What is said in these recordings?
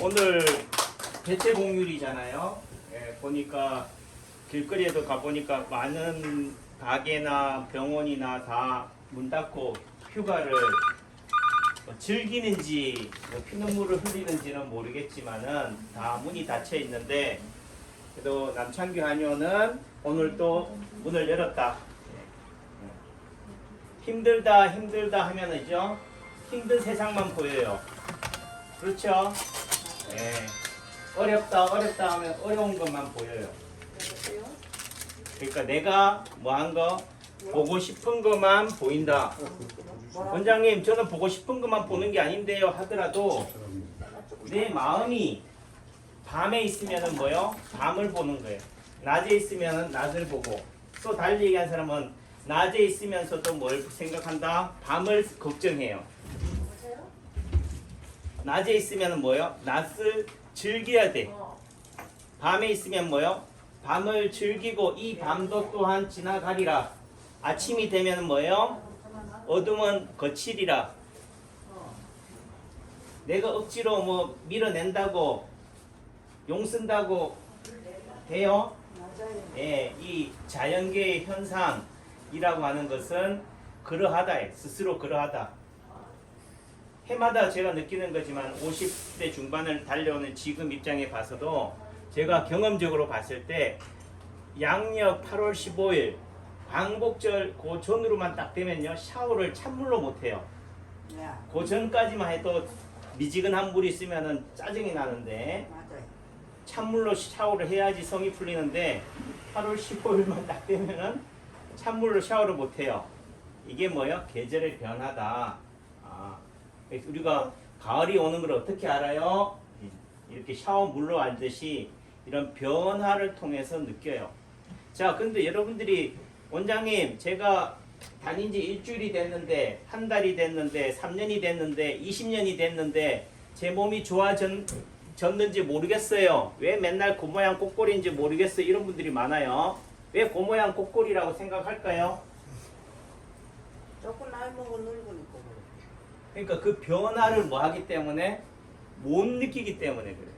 오늘 대체공휴일이잖아요. 예, 보니까 길거리에도 가보니까 많은 가게나 병원이나 다 문 닫고 휴가를 즐기는지 피눈물을 흘리는지는 모르겠지만은 다 문이 닫혀 있는데 그래도 남창규 한의원은 오늘 또 문을 열었다. 힘들다 하면은죠 힘든 세상만 보여요. 그렇죠? 예. 어렵다 하면 어려운 것만 보여요. 그러니까 내가 뭐 한 거 보고 싶은 것만 보인다. 원장님 저는 보고 싶은 것만 보는 게 아닌데요 하더라도 내 마음이 밤에 있으면은 뭐요? 밤을 보는 거예요. 낮에 있으면은 낮을 보고. 또 달리 얘기한 사람은 낮에 있으면서도 뭘 생각한다? 밤을 걱정해요. 낮에 있으면은 뭐요? 낮을 즐겨야 돼. 밤에 있으면 뭐요? 밤을 즐기고 이 밤도 또한 지나가리라. 아침이 되면 뭐예요? 어둠은 거칠이라. 내가 억지로 뭐 밀어낸다고 용 쓴다고 해요? 예, 이 자연계의 현상이라고 하는 것은 그러하다. 스스로 그러하다. 해마다 제가 느끼는 거지만 50대 중반을 달려오는 지금 입장에 봐서도 제가 경험적으로 봤을 때 양력 8월 15일 광복절 그 전으로만 딱 되면요 샤워를 찬물로 못해요. 그 전까지만 해도 미지근한 물이 있으면 짜증이 나는데 찬물로 샤워를 해야지 성이 풀리는데 8월 15일만 딱 되면은 찬물로 샤워를 못해요. 이게 뭐예요? 계절의 변화다. 우리가 가을이 오는 걸 어떻게 알아요? 이렇게 샤워 물로 알듯이 이런 변화를 통해서 느껴요. 자, 근데 여러분들이 원장님 제가 다닌 지 일주일이 됐는데 한 달이 됐는데 3년이 됐는데 20년이 됐는데 제 몸이 좋아졌는지 모르겠어요. 왜 맨날 그 모양 꼬꼬리인지 모르겠어요. 이런 분들이 많아요. 왜 그 모양 꼬꼬리라고 생각할까요? 조금 나이 먹어 늙으니까 그러니까 그 변화를 뭐 하기 때문에 못 느끼기 때문에 그래요.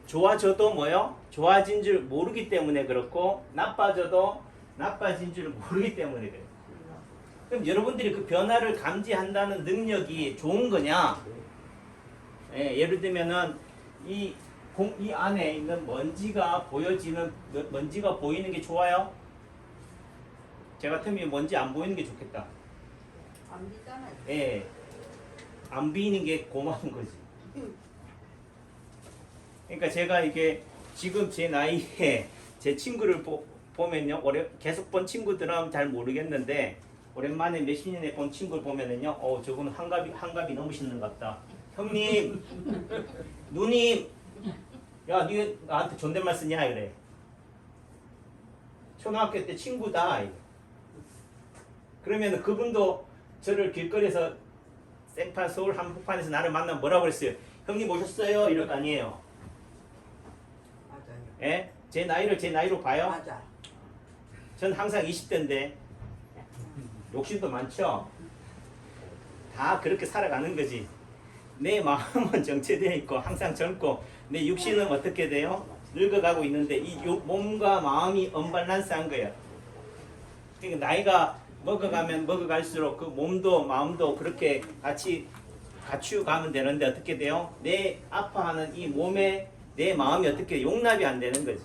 좋아져도 뭐요? 좋아진 줄 모르기 때문에 그렇고 나빠져도 나빠진 줄 모르기 때문에 그래요. 그럼 여러분들이 그 변화를 감지한다는 능력이 좋은 거냐? 예, 예를 들면은 이 안에 있는 먼지가 먼지가 보이는 게 좋아요? 제 같으면 먼지 안 보이는 게 좋겠다. 안 비잖아요. 예, 안 보이는 게 고마운 거지. 그러니까 제가 이게 지금 제 나이에 제 친구를 보면요, 계속 본 친구들은 잘 모르겠는데 오랜만에 몇십 년에 본 친구를 보면은요, 저분은 한갑이 너무 신는 것 같다. 형님, 누님, 야, 니 나한테 존댓말 쓰냐 그래. 초등학교 때 친구다. 그러면 그분도 저를 길거리에서 생판 서울 한복판에서 나를 만나면 뭐라고 그랬어요? 형님 오셨어요? 이럴 거 아니에요. 맞아요. 예? 제 나이로 봐요? 맞아. 전 항상 20대인데 욕심도 많죠? 다 그렇게 살아가는 거지. 내 마음은 정체되어 있고 항상 젊고 내 육신은 어떻게 돼요? 늙어가고 있는데 이 몸과 마음이 언밸런스한 거예요. 그러니까 나이가 먹어가면 먹어갈수록 그 몸도 마음도 그렇게 같이 갖추가면 되는데 어떻게 돼요? 내 아파하는 이 몸에 내 마음이 어떻게 용납이 안 되는 거지.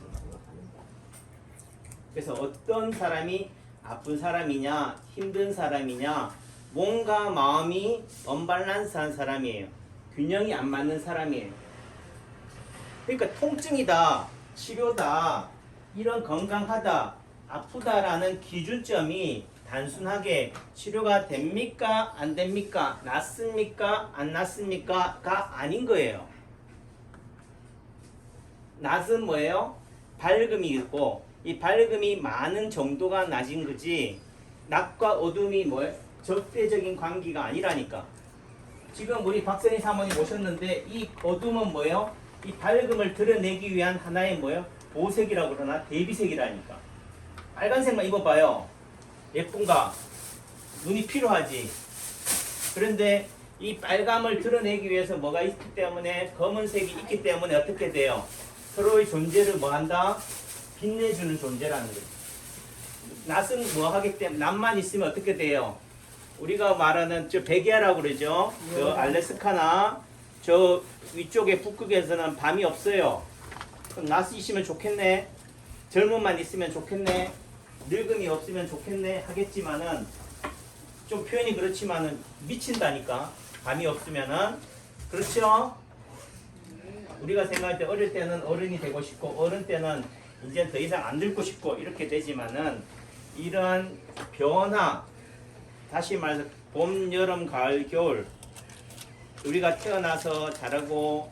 그래서 어떤 사람이 아픈 사람이냐 힘든 사람이냐 몸과 마음이 언밸런스한 사람이에요. 균형이 안 맞는 사람이에요. 그러니까 통증이다, 치료다, 이런 건강하다, 아프다라는 기준점이 단순하게 치료가 됩니까? 안 됩니까? 낫습니까? 안 낫습니까?가 아닌 거예요. 낫은 뭐예요? 밝음이 있고 이 밝음이 많은 정도가 낮은 거지 낮과 어둠이 뭐예요? 적대적인 관계가 아니라니까. 지금 우리 박선희 사모님 오셨는데 이 어둠은 뭐예요? 이 밝음을 드러내기 위한 하나의 뭐예요? 보색이라고 그러나 대비색이라니까. 빨간색만 입어봐요. 예쁜가? 눈이 필요하지. 그런데 이 빨감을 드러내기 위해서 뭐가 있기 때문에 검은색이 있기 때문에 어떻게 돼요? 서로의 존재를 뭐 한다? 빛내주는 존재라는 거죠. 낫은 뭐 하기 때문에 낫만 있으면 어떻게 돼요? 우리가 말하는 저 백야라고 그러죠. 저 알래스카나 저 위쪽에 북극에서는 밤이 없어요. 그럼 낫이 있으면 좋겠네. 젊음만 있으면 좋겠네. 늙음이 없으면 좋겠네 하겠지만은 좀 표현이 그렇지만은 미친다니까. 밤이 없으면은 그렇죠? 우리가 생각할 때 어릴 때는 어른이 되고 싶고 어른 때는 이제 더 이상 안 늙고 싶고 이렇게 되지만은 이런 변화 다시 말해서 봄, 여름, 가을, 겨울 우리가 태어나서 자라고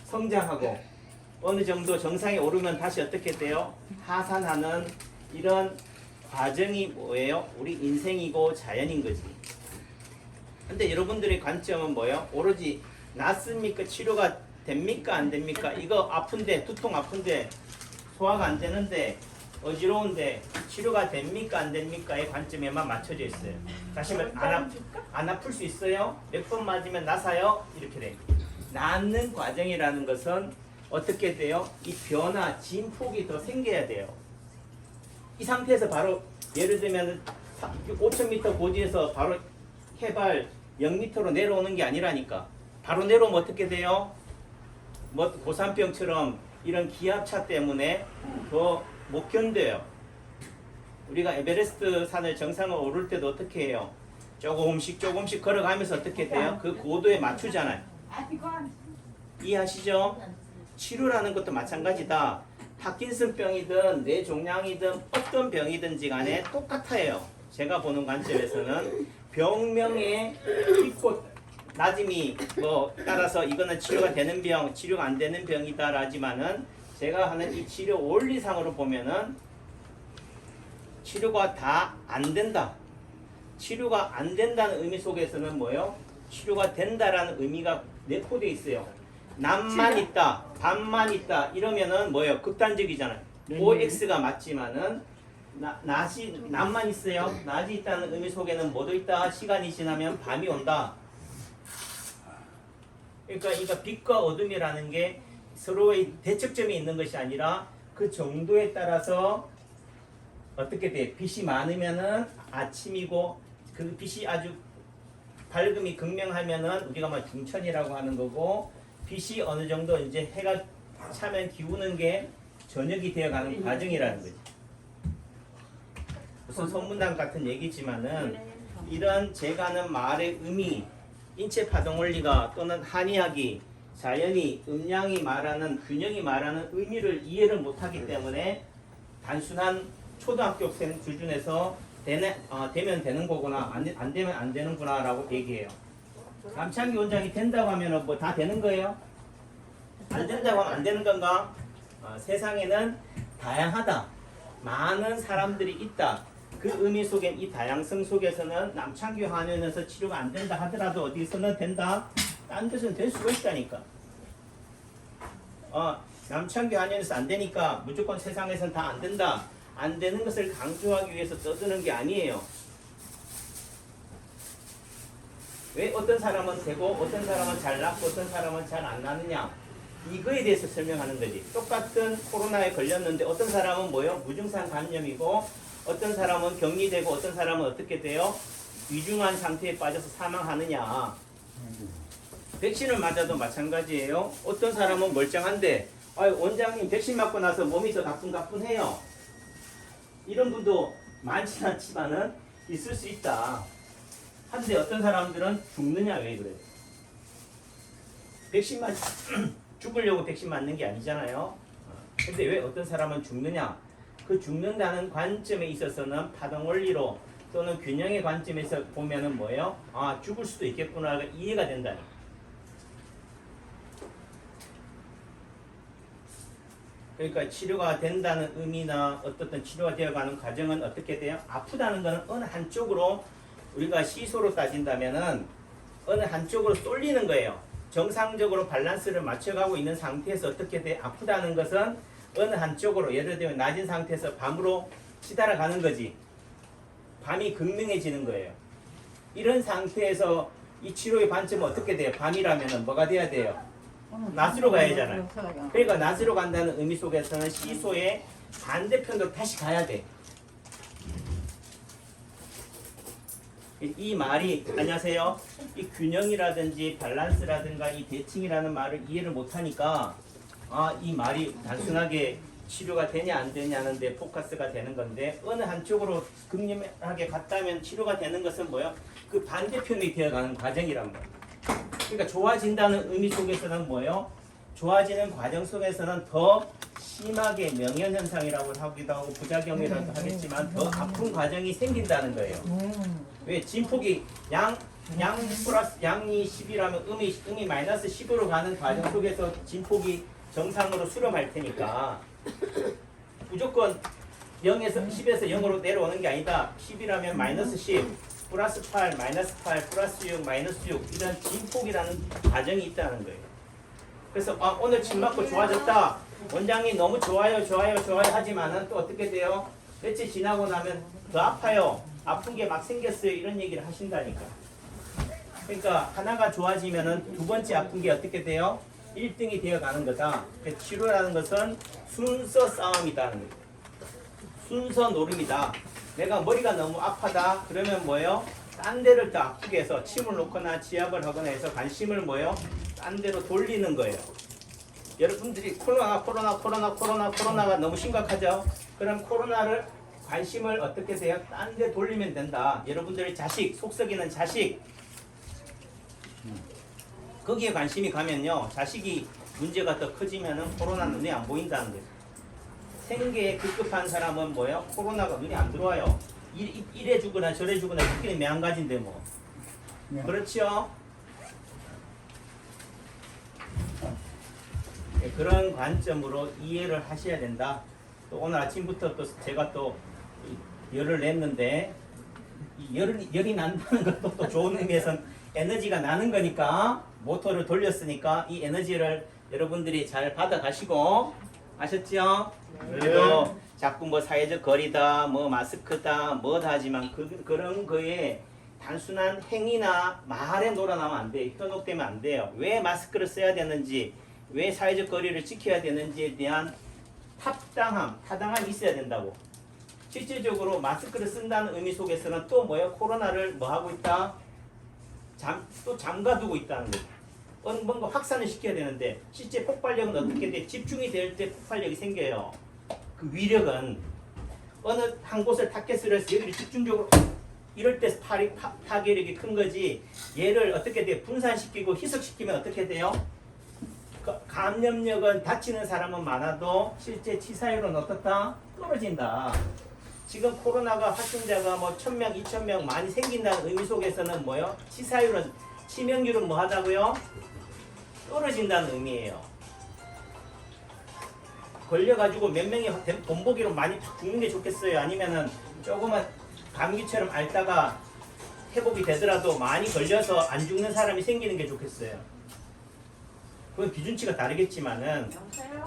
성장하고 어느 정도 정상에 오르면 다시 어떻게 돼요? 하산하는 이런 과정이 뭐예요? 우리 인생이고 자연인 거지. 근데 여러분들의 관점은 뭐예요? 오로지 낫습니까? 치료가 됩니까? 안 됩니까? 이거 아픈데 두통 아픈데 소화가 안 되는데 어지러운데 치료가 됩니까? 안 됩니까?의 관점에만 맞춰져 있어요. 다시 말해 안 아플 수 있어요? 몇 번 맞으면 나사요? 이렇게 돼. 낫는 과정이라는 것은 어떻게 돼요? 이 변화, 진폭이 더 생겨야 돼요. 이 상태에서 바로 예를 들면 5,000m 고지에서 바로 해발 0m로 내려오는 게 아니라니까. 바로 내려오면 어떻게 돼요? 뭐 고산병처럼 이런 기압차 때문에 더 못 견뎌요. 우리가 에베레스트 산을 정상을 오를 때도 어떻게 해요? 조금씩 걸어가면서 어떻게 돼요? 그 고도에 맞추잖아요. 이해하시죠? 치료라는 것도 마찬가지다. 파킨슨병이든 뇌종양이든 어떤 병이든지 간에 똑같아요. 제가 보는 관점에서는 병명에 깊고 낮음이 뭐 따라서 이거는 치료가 되는 병, 치료가 안 되는 병이다라지만은 제가 하는 이 치료 원리상으로 보면은 치료가 다 안 된다. 치료가 안 된다는 의미 속에서는 뭐예요? 치료가 된다라는 의미가 내포되어 있어요. 남만 있다, 반만 있다 이러면은 뭐예요? 극단적이잖아요. OX가 맞지만은 남만 있어요. 낮이 있다는 의미 속에는 뭐도 있다. 시간이 지나면 밤이 온다. 그러니까 빛과 어둠이라는 게 서로의 대척점이 있는 것이 아니라 그 정도에 따라서 어떻게 돼? 빛이 많으면은 아침이고 그 빛이 아주 밝음이 극명하면은 우리가 말 중천이라고 하는 거고 빛이 어느 정도 이제 해가 차면 기우는 게 저녁이 되어가는 과정이라는 거지. 무슨 선문단 같은 얘기지만은 이런 제가 하는 말의 의미, 인체 파동 원리가 또는 한의학이 자연이 음양이 말하는 균형이 말하는 의미를 이해를 못하기 때문에 단순한 초등학교생 수준에서 되면 되는 거구나 안 되면 안 되는구나라고 얘기해요. 남창기 원장이 된다고 하면 뭐 다 되는 거예요? 안 된다고 하면 안 되는 건가? 세상에는 다양하다. 많은 사람들이 있다. 그 의미 속에 이 다양성 속에서는 남창규 한의원에서 치료가 안 된다 하더라도 어디서는 된다. 딴 데서는 될 수가 있다니까. 남창규 한의원에서 안 되니까 무조건 세상에서는 다 안 된다. 안 되는 것을 강조하기 위해서 떠드는 게 아니에요. 왜 어떤 사람은 되고 어떤 사람은 잘 낫고 어떤 사람은 잘 안 나느냐 이거에 대해서 설명하는 거지. 똑같은 코로나에 걸렸는데 어떤 사람은 뭐요? 무증상 감염이고 어떤 사람은 격리되고 어떤 사람은 어떻게 돼요? 위중한 상태에 빠져서 사망하느냐. 백신을 맞아도 마찬가지예요. 어떤 사람은 멀쩡한데 원장님 백신 맞고 나서 몸이 더 가뿐가뿐해요. 이런 분도 많지 않지만은 있을 수 있다. 한데 어떤 사람들은 죽느냐 왜 그래요? 백신 죽으려고 백신 맞는 게 아니잖아요. 근데 왜 어떤 사람은 죽느냐? 그 죽는다는 관점에 있어서는 파동 원리로 또는 균형의 관점에서 보면은 뭐예요? 죽을 수도 있겠구나가 이해가 된다니. 그러니까 치료가 된다는 의미나 어떻든 치료가 되어가는 과정은 어떻게 돼요? 아프다는 것은 어느 한쪽으로 우리가 시소로 따진다면은 어느 한쪽으로 쏠리는 거예요. 정상적으로 밸런스를 맞춰가고 있는 상태에서 어떻게 돼? 아프다는 것은 어느 한쪽으로 예를 들면 낮은 상태에서 밤으로 치달아가는 거지. 밤이 극명해지는 거예요. 이런 상태에서 이 치료의 관점은 어떻게 돼요? 밤이라면 뭐가 돼야 돼요? 낮으로 가야 되잖아요. 그러니까 낮으로 간다는 의미 속에서는 시소의 반대편으로 다시 가야 돼. 이 말이 안녕하세요. 이 균형이라든지 밸런스라든가 이 대칭이라는 말을 이해를 못하니까 이 말이 단순하게 치료가 되냐 안 되냐는데 포커스가 되는 건데 어느 한쪽으로 극렬하게 갔다면 치료가 되는 것은 뭐예요? 그 반대편이 되어가는 과정이란 거예요. 그러니까 좋아진다는 의미 속에서는 뭐예요? 좋아지는 과정 속에서는 더 심하게 명현현상이라고 하기도 하고 부작용이라고 하겠지만 더 아픈 과정이 생긴다는 거예요. 왜? 진폭이 양 플러스 양이 10이라면 음이 마이너스 10으로 가는 과정 속에서 진폭이 정상으로 수렴할 테니까 무조건 10에서 0으로 내려오는 게 아니다. 10이라면 마이너스 10, 플러스 8, 마이너스 8, 플러스 6, 마이너스 6 이런 진폭이라는 과정이 있다는 거예요. 그래서 오늘 침 맞고 좋아졌다. 원장님 너무 좋아요 하지만은 또 어떻게 돼요? 며칠 지나고 나면 더 아파요. 아픈 게 막 생겼어요. 이런 얘기를 하신다니까. 그러니까 하나가 좋아지면은 두 번째 아픈 게 어떻게 돼요? 1등이 되어 가는 거다. 치료라는 것은 순서 싸움이다는 거예요. 순서 노름이다. 내가 머리가 너무 아파다. 그러면 뭐예요? 딴 데를 더 아프게 해서 침을 놓거나 지압을 하거나 해서 관심을 뭐예요? 딴 데로 돌리는 거예요. 여러분들이 코로나가 너무 심각하죠? 그럼 코로나를 관심을 어떻게 돼요? 딴 데 돌리면 된다. 여러분들의 자식, 속썩이는 자식 거기에 관심이 가면요 자식이 문제가 더 커지면은 코로나는 눈에 안 보인다는 거죠. 생계에 급급한 사람은 뭐예요? 코로나가 눈에 안 들어와요. 이래 주거나 저래 주거나 이끼리 매한가지인데 뭐. 네. 그렇죠? 네, 그런 관점으로 이해를 하셔야 된다. 또 오늘 아침부터 또 제가 또 열을 냈는데 이 열이 난다는 것도 또 좋은 의미에선 에너지가 나는 거니까 모터를 돌렸으니까 이 에너지를 여러분들이 잘 받아가시고 아셨죠? 그래도 자꾸 뭐 사회적 거리다 뭐 마스크다 뭐다 하지만 그런 거에 단순한 행위나 말에 놀아나면 안 돼요. 현혹되면 안 돼요. 왜 마스크를 써야 되는지 왜 사회적 거리를 지켜야 되는지에 대한 타당함이 있어야 된다고. 실질적으로 마스크를 쓴다는 의미 속에서는 또 뭐예요? 코로나를 뭐 하고 있다? 또 잠가두고 있다는 거예요. 뭔가 확산을 시켜야 되는데 실제 폭발력은 어떻게 돼? 집중이 될 때 폭발력이 생겨요. 그 위력은 어느 한 곳을 타겟으로 해서 여기를 집중적으로 이럴 때 파괴력이 큰 거지. 얘를 어떻게 돼? 분산시키고 희석시키면 어떻게 돼요? 감염력은 다치는 사람은 많아도 실제 치사율은 어떻다? 떨어진다. 지금 코로나가 확진자가 뭐 1000명, 2000명 많이 생긴다는 의미 속에서는 뭐요? 치사율은, 치명률은 뭐 하다고요? 떨어진다는 의미예요. 걸려가지고 몇 명이 본보기로 많이 죽는 게 좋겠어요? 아니면은 조금은 감기처럼 앓다가 회복이 되더라도 많이 걸려서 안 죽는 사람이 생기는 게 좋겠어요? 그건 기준치가 다르겠지만은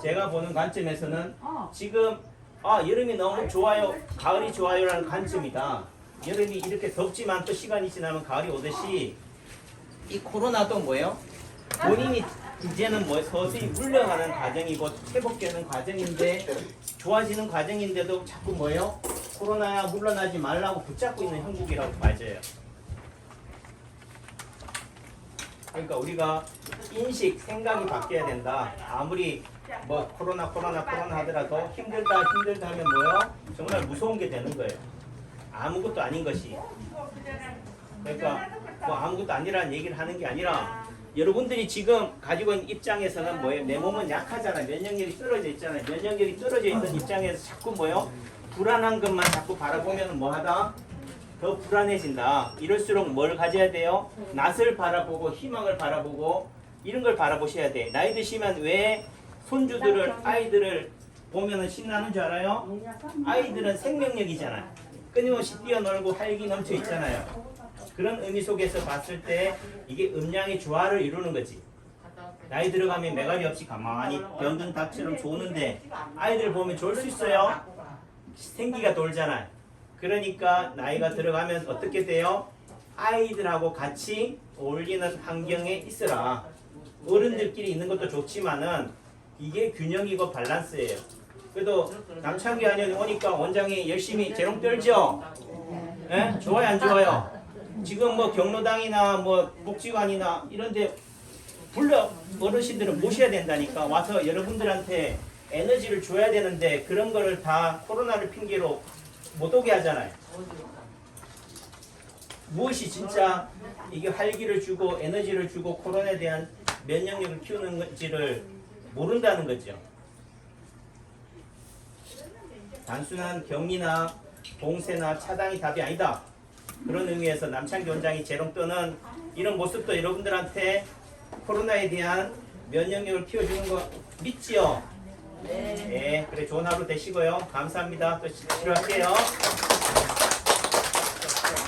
제가 보는 관점에서는 지금 여름이 너무 좋아요, 가을이 좋아요라는 관점이다. 여름이 이렇게 덥지만 또 시간이 지나면 가을이 오듯이 이 코로나도 뭐예요? 본인이 이제는 뭐 서서히 물려가는 과정이고 회복되는 과정인데 좋아지는 과정인데도 자꾸 뭐예요? 코로나야 물러나지 말라고 붙잡고 있는 형국이라고 맞아요. 그러니까 우리가 인식, 생각이 바뀌어야 된다. 아무리 뭐 코로나 하더라도 힘들다 하면 뭐예요? 정말 무서운 게 되는 거예요. 아무것도 아닌 것이. 그러니까 뭐 아무것도 아니라는 얘기를 하는 게 아니라 여러분들이 지금 가지고 있는 입장에서는 뭐예요? 내 몸은 약하잖아요. 면역력이 떨어져 있잖아요. 면역력이 떨어져 있는 입장에서 자꾸 뭐예요? 불안한 것만 자꾸 바라보면 뭐하다? 더 불안해진다. 이럴수록 뭘 가져야 돼요? 낯을 바라보고 희망을 바라보고 이런 걸 바라보셔야 돼. 나이 드시면 왜 손주들을 아이들을 보면은 신나는 줄 알아요? 아이들은 생명력이잖아요. 끊임없이 뛰어놀고 활기 넘쳐 있잖아요. 그런 의미 속에서 봤을 때 이게 음양의 조화를 이루는 거지. 나이 들어가면 매가리 없이 가만히 병든 닭처럼 조는데 아이들 보면 좋을 수 있어요? 생기가 돌잖아요. 그러니까 나이가 들어가면 어떻게 돼요? 아이들하고 같이 어울리는 환경에 있으라. 어른들끼리 있는 것도 좋지만은 이게 균형이고 밸런스예요. 그래도 남창기 안에 오니까 원장이 열심히 재롱 떨죠? 예? 좋아요 안 좋아요? 지금 뭐 경로당이나 뭐 복지관이나 이런데 불러 어르신들은 모셔야 된다니까 와서 여러분들한테 에너지를 줘야 되는데 그런 거를 다 코로나를 핑계로 못 오게 하잖아요. 무엇이 진짜 이게 활기를 주고 에너지를 주고 코로나에 대한 면역력을 키우는 건지를 모른다는 거죠. 단순한 격리나 봉쇄나 차단이 답이 아니다. 그런 의미에서 남창기 원장이 재롱 떠는 이런 모습도 여러분들한테 코로나에 대한 면역력을 키워주는 거 믿지요? 네. 그래 좋은 하루 되시고요. 감사합니다. 또 치료할게요.